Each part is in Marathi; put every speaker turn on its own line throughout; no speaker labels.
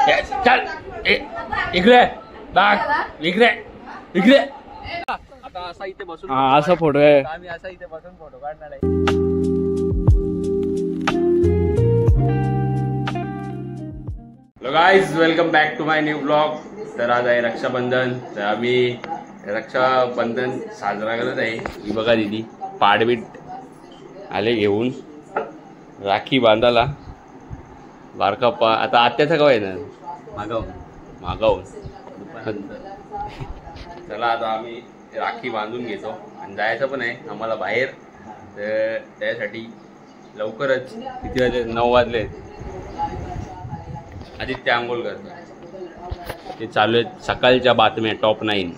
चल इकडे बाग इकडे इकडे. आता असा इथे बसून
असा फोटो आहे.
आम्ही असा इथे बसून फोटो काढणार आहे. Hello guys, welcome back to my new blog. तर आज आहे रक्षाबंधन. तर आम्ही रक्षाबंधन साजरा करत आहे. ही बघा दीदी पाडबीट आले घेऊन राखी बांधायला. बारका आता आत्याचा कवा येणार मागावून. चला आता आम्ही राखी बांधून घेतो आणि जायचं पण आहे आम्हाला बाहेर. तर त्यासाठी लवकरच किती वाजले 9 वाजले. आदित्य आंघोळ करतो. ते चालू आहेत सकाळच्या बातम्या टॉप 9.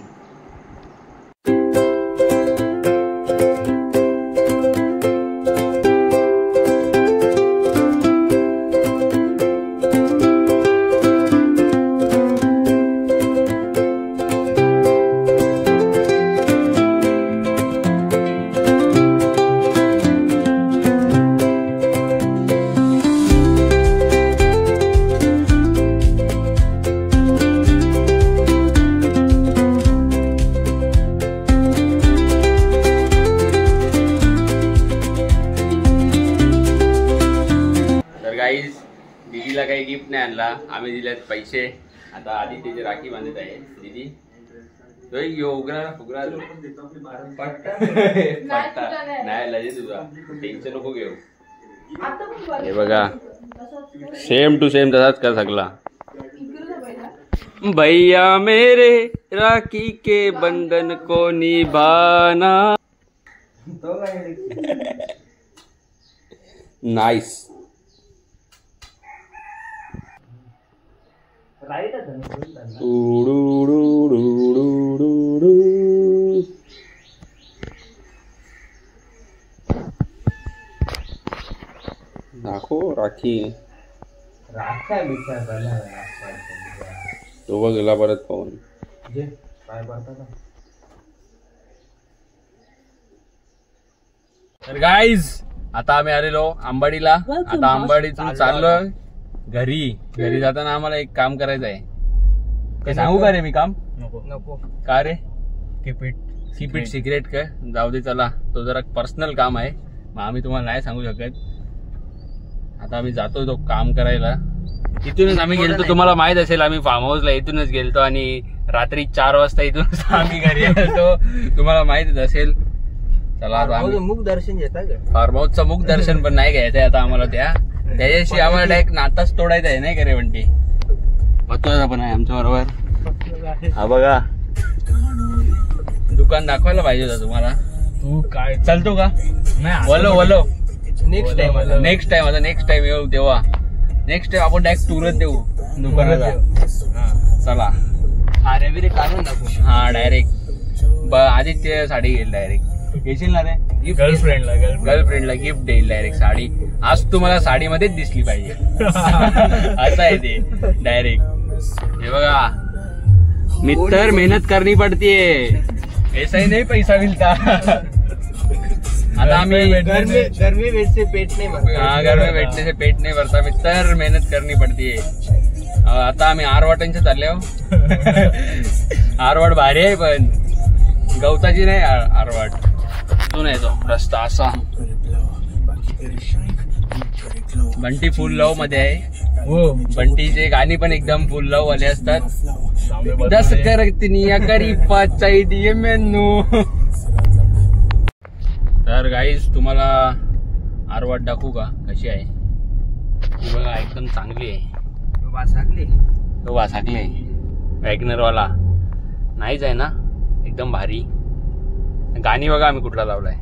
दीदीला काही गिफ्ट नाही आणला. आम्ही दिलेत पैसे. आता आदित्यची राखी बांधत आहे दीदी. नाही लजे तुझा टेन्शन नको घेऊ. हे बघा सेम टू सेम तसाच कर सगळा. भैया मेरे राखी के बंधन को निभाना. नाइस. दाखव राखी. तो बघ गेला परत पाहून. तर गाईज आता आम्ही आलेलो आंबाडीला. आता आंबाडीतून चाललोय घरी. घरी जाताना आम्हाला एक काम करायचं आहे. ते सांगू का रे मी काम? नको का रे? सिपीट सिक्रेट का? जाऊ दे चला. तो जरा पर्सनल काम आहे. मग आम्ही तुम्हाला नाही सांगू शकत. आता आम्ही जातोय तो काम करायला. इथूनच आम्ही गेलतो. तुम्हाला माहित असेल आम्ही फार्म हाऊसला इथूनच गेलतो आणि रात्री 4 वाजता इथूनच आम्ही घरी आलो. तुम्हाला माहितच असेल. चला
मुख दर्शन घेता.
फार्म हाऊसचं मुख दर्शन पण नाही घ्यायचंय आता आम्हाला. त्याच्याशी आम्हाला डायरेक्ट नाताच तोडायचा आहे नाही का रे बंटी? महत्वाचा पण आहे आमच्या बरोबर. हा बघा दुकान दाखवायला पाहिजे होता तुम्हाला. तू काय चालतो का? वलो नेक्स्ट टाइम येऊ तेव्हा. नेक्स्ट टाइम आपण डायरेक्ट टूरच देऊ दुकानाला. चला
अरे काढून दाखवू.
हा डायरेक्ट आदित्य साडी घेईल डायरेक्ट. घेशील ना रे? गर्लफ्रेंडला गिफ्ट देईल डायरेक्ट साडी. आज तुम्हाला साडीमध्येच दिसली पाहिजे असं आहे ते डायरेक्ट. हे बघा मित्र मेहनत करनी पडती है. ऐसा ही नहीं पैसा मिलता. आता आम्ही
गर्मी भेटते पेट नाही भरता.
हाँ गर्मी भेटने से पेट नहीं भरता. मित्र मेहनत करनी पडती है. आता आम्ही आरवाटांच्या चालले. आरवाट भारी आहे पण गवताची नाही आरवाट. तो नाही तो रस्ता असा. बंटी फुल लव मध्ये आहे. हो बंटीचे गाणी पण एकदम फुल लव वाले असतात. 10 करतनिया करी 5 चाहिए मेनू. तर गाईज तुम्हाला आरवाट दाखवू का कशी आहे? बघा एकदम चांगली आहे. तो वासाकले वॅगनर वाला नाहीच आहे ना. एकदम भारी. गाणी बघा आम्ही कुठला लावलाय.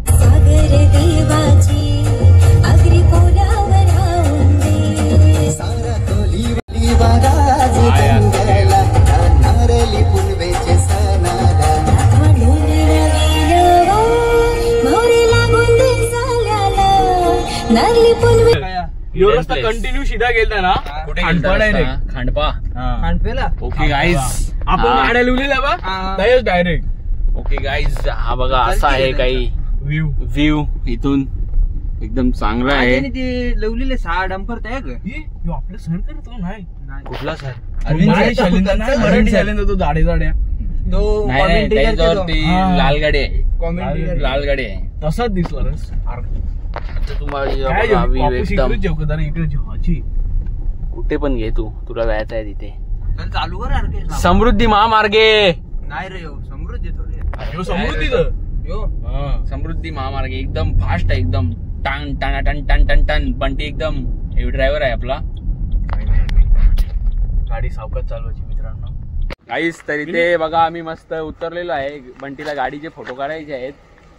कंटिन्यू शिधा गेलता ना.
कुठे
खांडपा.
ओके गाईज
आपण गाड्या लिहिलेल्या बा डायरेक्ट.
ओके गाईज हा बघा असा आहे काही व्ह्यू इथून. एकदम चांगला आहे.
ते लवलेले 6 डंपर त्या आपलं सर करतो नाही
कुठला सर?
मराठी शैलेंद्र तो जाडे जाड्या तो
नाही त्याच्यावरती लाल गाडी आहे.
कॉमेंट्री
लाल गाडी आहे.
तसाच दिसला
कुठे पण घे तू, तुला जायचं आहे तिथे.
चालू कर
समृद्धी महामार्गे.
नाही रे समृद्धी थोडी
समृद्धी महामार्गे एकदम फास्ट आहे. एकदम टन टन टन टन टन टन. बंटी एकदम हेवी ड्रायव्हर आहे आपला.
गाडी सावकाश चालवायची मित्रांनो.
काहीच तरी ते बघा आम्ही मस्त उतरलेलो आहे. बंटीला गाडीचे फोटो काढायचे आहेत.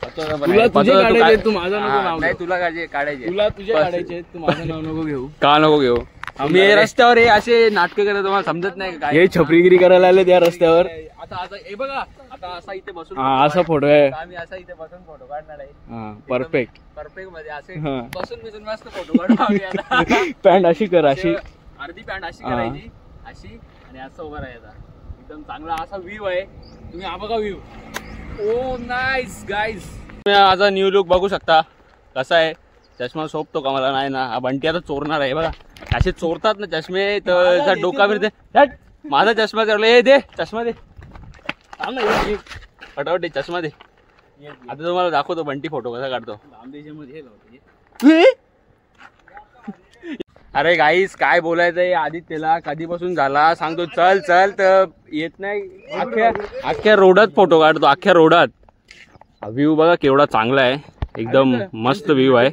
तुला तुझे काढायचे, तू माझं नको नाव
नाही,
घेऊ.
तुला काढायचे
तुला तुझे काढायचे, तू माझं नाव नको घेऊ.
का नको घेऊ? आम्ही रस्त्यावर हे असे नाटकं करत तुम्हाला समजत नाही का?
हे छपरीगिरी करायला आले त्या रस्त्यावर.
आता हे बघा, आता असा इथे बसून
असा फोटो आहे.
आम्ही असा इथे बसून फोटो काढणार आहे.
परफेक्ट
परफेक्ट मध्ये असे बसून मस्त फोटो काढू आम्ही आता.
पॅन्ट अशी कर, अशी
अर्धी पॅन्ट अशी करायची अशी आणि असं उभं राहायचा. एकदम चांगला असा व्ह्यू आहे. तुम्ही हा बघा व्ह्यू. ओ नाईस गाईज. तुम्ही माझा न्यू लुक बघू शकता कसा आहे. चष्मा सोपतो का मला? नाही ना. हा बंटी आता चोरणार आहे बघा. असे चोरतात ना चष्मे तर डोका फिरते. माझा चष्मा चोरला. हे दे चष्मा दे. फटाफट दे चष्मा दे. आता तुम्हाला दाखवतो बंटी फोटो कसा काढतो. अरे गाईस काय बोलायचंय आदित्यला कधीपासून झाला सांगतो चल चल तर येत नाही. अख्ख्या रोडात फोटो काढतो. अख्ख्या रोडात. व्ह्यू बघा केवढा चांगला आहे. एकदम मस्त व्ह्यू आहे.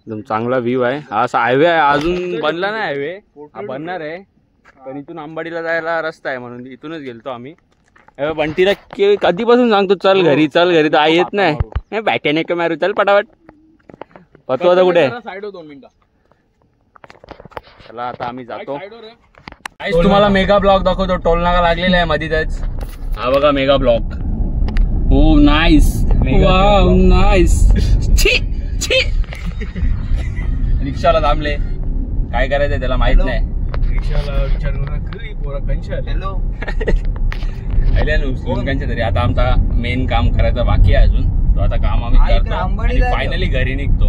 एकदम चांगला व्ह्यू आहे. हा असा हायवे आहे. अजून बनला नाही हायवे. हा बनणार आहे. पण इथून अंबाडीला जायला रस्ता आहे म्हणून इथूनच गेलतो आम्ही. बंटीला कधीपासून सांगतो चल घरी चल घरी तर येत नाही. बॅट्याने का मारू चल पटापट. पतो आता कुठे?
साईड 2 मिनिटं.
चला आता आम्ही जातो. तुम्हाला मेगा ब्लॉक दाखवतो. टोल नाका लागलेला आहे मधीतच. हा बघा मेगा ब्लॉक. ओ नाईस. Wow nice. रिक्षाला थांबले. काय करायचंय त्याला माहित नाही.
रिक्षाला विचारू
तरी आता आमचा मेन काम करायचं बाकी आहे अजून. तो आता काम आम्ही करतो आणि फायनली घरी निघतो.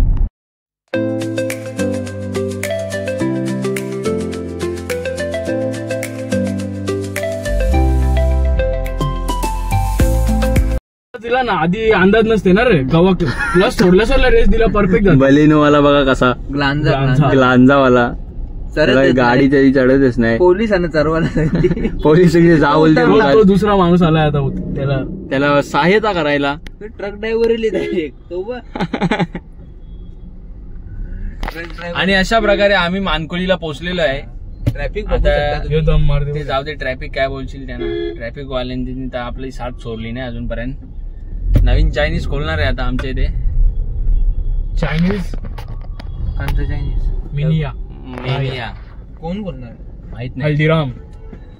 दिला ना आधी अंदाज नसते ना रे. गवा तुला सोडल्या रेस दिला परफेक्ट.
बलेनो वाला बघा कसा ग्लांजा वाला. गाडी तरी चढतच नाही.
पोलिसांना चरवायला
पोलीस
तो दुसरा माणूस आला आता
त्याला सहायता करायला.
ट्रक ड्रायव्हर
आणि अशा प्रकारे आम्ही मानकोलीला पोहोचलेलो आहे.
ट्रॅफिक
ते जाऊ दे. ट्रॅफिक काय बोलशील त्यांना. ट्रॅफिक वाल्यांनी तर आपली साथ सोडली नाही अजूनपर्यंत. नवीन चायनीज खोलणार आहे आता आमच्या इथे.
चायनीज मिनिया
कोण बोलणार माहित नाही.
हल्दीराम.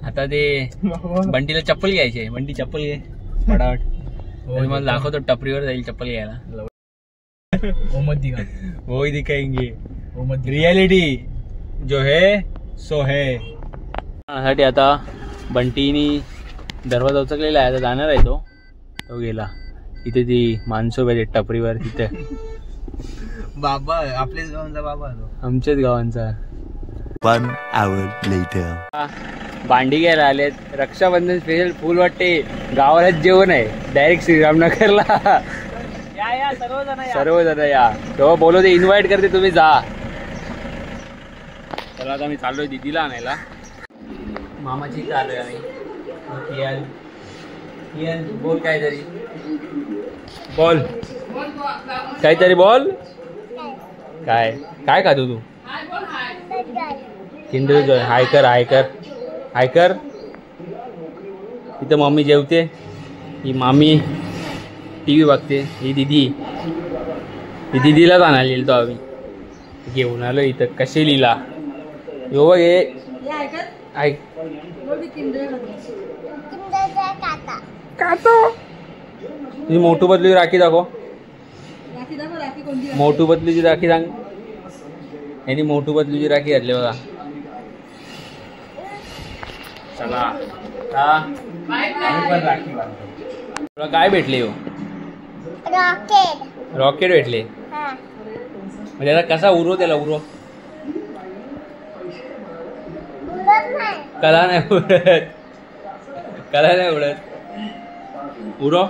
आता ते बंटीला चप्पल घ्यायची आहे. बंटी चप्पल घे फटाफट. मला दाखवतो टपरीवर जाईल चप्पल घ्यायला. वो ही दिखाएंगे रियलिटी जो है सो है. साठी आता बंटीनी दरवाजा उचकलेला आहे. आता जाणार आहे तो गेला. इथे ती माणसं पाहिजे टपरीवर. तिथे
बाबा आपल्याच गावांचा बाबा.
आमच्याच गावांचा.
1 hour later.
भांडी घ्यायला आलेत. रक्षाबंधन स्पेशल फुल वाटते. गावालाच जेवण आहे. डायरेक्ट श्रीरामनगरला. सर्वजण या. तेव्हा बोलवते इन्व्हाइट करते तुम्ही जा. चला आता मी चाललोय दीदीला आणायला. मामाची इथं आलोय आम्ही. बोल काहीतरी. बोल काहीतरी बोल. काय काय खातो तू? Kinder Joy. हाय कर हाय कर हाय कर. इथं मम्मी जेवते. ही मामी टीव्ही बघते. ही दीदीलाच आणायला गेलो आम्ही. घेऊन आलो इथं कसे लिहिला यो बघ. हे ऐक तुझी मोठू बदली राखी दाखव. मोठू बदलीची राखी सांग. यांनी मोठू बदलीची राखी घातली बघा. चला आम्ही पण राखी बांधतो. तुला काय भेटले हो?
रॉकेट.
रॉकेट भेटले म्हणजे आता कसा उरो त्याला उरो कला नाही उडत उरो.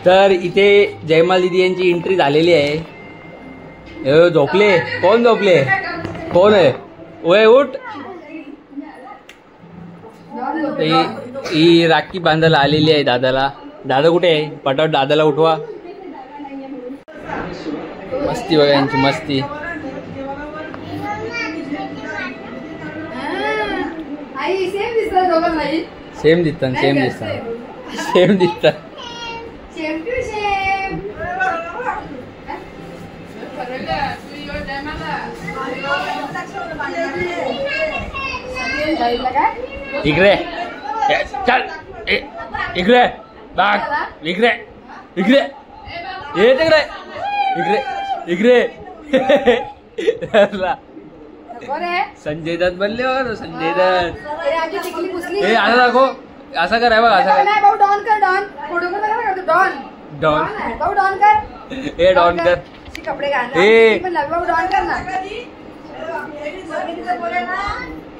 तर इथे जयमाल दिदी यांची एंट्री झालेली आहे. झोपले कोण झोपले कोण आहे ओय उठ. ही राखी बांधायला आलेली आहे दादाला. दादा कुठे आहे पटापट दादाला उठवा. मस्ती बघा यांची मस्ती. सेम दिसतात सेम दिसतात. इकडे चल इकडे बाग इकडे इकडे ये तिकडे इकडे इकडे. संजय दत्त बनले बघा संजय दत्त. हे असं दाखव असं कर बघ असं डॉन हे डॉन कर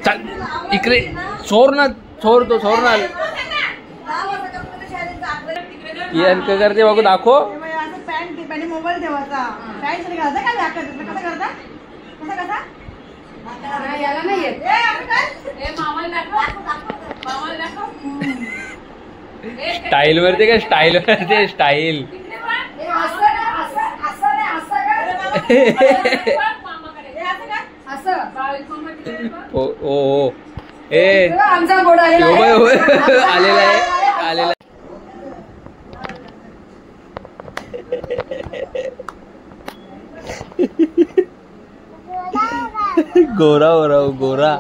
चल इकडे चोर ना चोर तो चोर ना करते बघू दाखव.
मोबाईल ठेवायचा
स्टाईल वरती का स्टाईल वरती स्टाईल. ओ ए आलेला आहे आलेला. गोरा हो राहू गोरा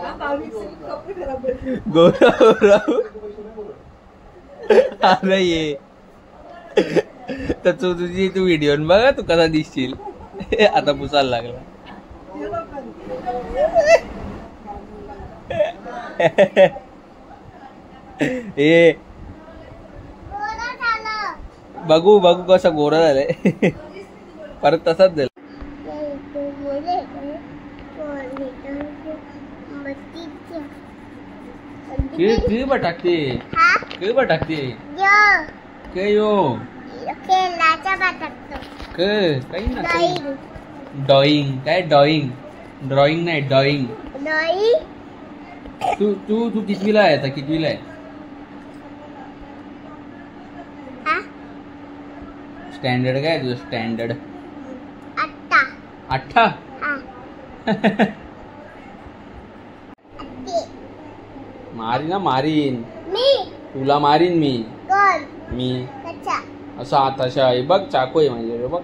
गोरा हो राहू. अरे ये तर तुझी तू व्हिडिओ बघा तू कसा दिसशील. आता पुसायला लागला. ए बघू बघू कसा गोरा झालाय. परत तसाच झाला. के बटाकते के बटाकते के यो काही ना ड्रॉइंग काय ड्रॉइंग ड्रॉइंग नाही ड्रॉइंग. तू तू तू कितवीला आहे आता कितवीला आहे. स्टँडर्ड काय तुझं स्टँडर्ड 8. मारीन ना मारीन तुला मारीन मी असं आताशा हे बघ चाकू आहे माझ्याकडे बघ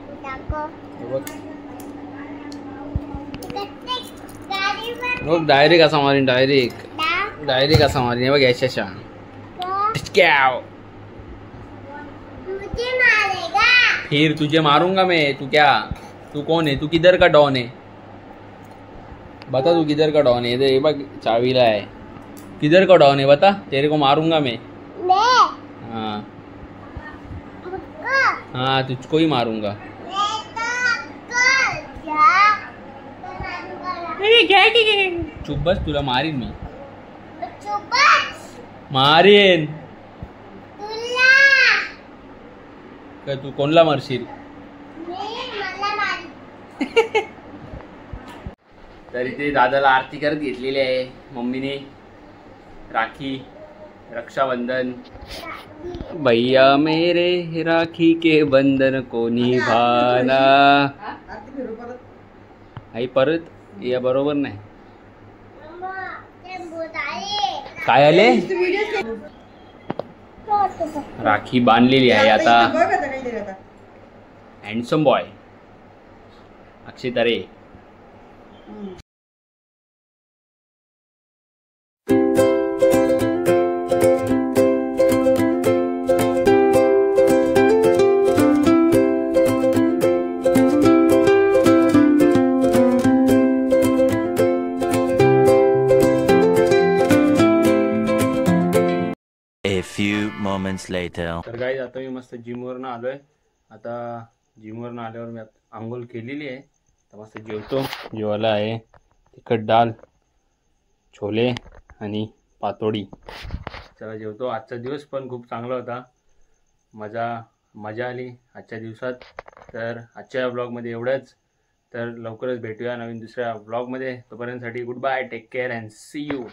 बघ डायरेक्ट असा मारीन डायरेक्ट असा मारीन. हे बघ याच्याशा फिर तुझे मारूंगा मैं. तू क्या तू कौन है तू किधर का डॉन है बता. तू किधर का डॉन है. ये बघ चावीला है. किधर का डॉन है बता. तेरे को मारूंगा मैं. हाँ हाँ तुझको ही मारूंगा. चुप बस तुला मारीन मी मारीन. का तू कोणला मारशील. तर इथे दादाला आरती करत घेतलेली आहे मम्मीने. राखी रक्षाबंधन. भैया मेरे राखी के बंधन को निभाना. आई परत या बरोबर नाही. काय आले राखी बांधलेली आहे आता. हँडसम बॉय अक्षय तारे.
A few moments later.
तर गाईज आता मी मस्त जिमवरनं आलोय. आता जिमवरनं आल्यावर मी आंघोळ केलेली आहे. आता मस्त जेवतो. जेवायला आहे तिखट डाळ, छोले आणि पातोडी. चला जेवतो. आजचा दिवस पण खूप चांगला होता. मजा आली आजच्या दिवसात. तर आजच्या ब्लॉगमध्ये एवढंच. तर लवकरच भेटूया नवीन दुसऱ्या ब्लॉगमध्ये. तोपर्यंतसाठी goodbye, take care and see you.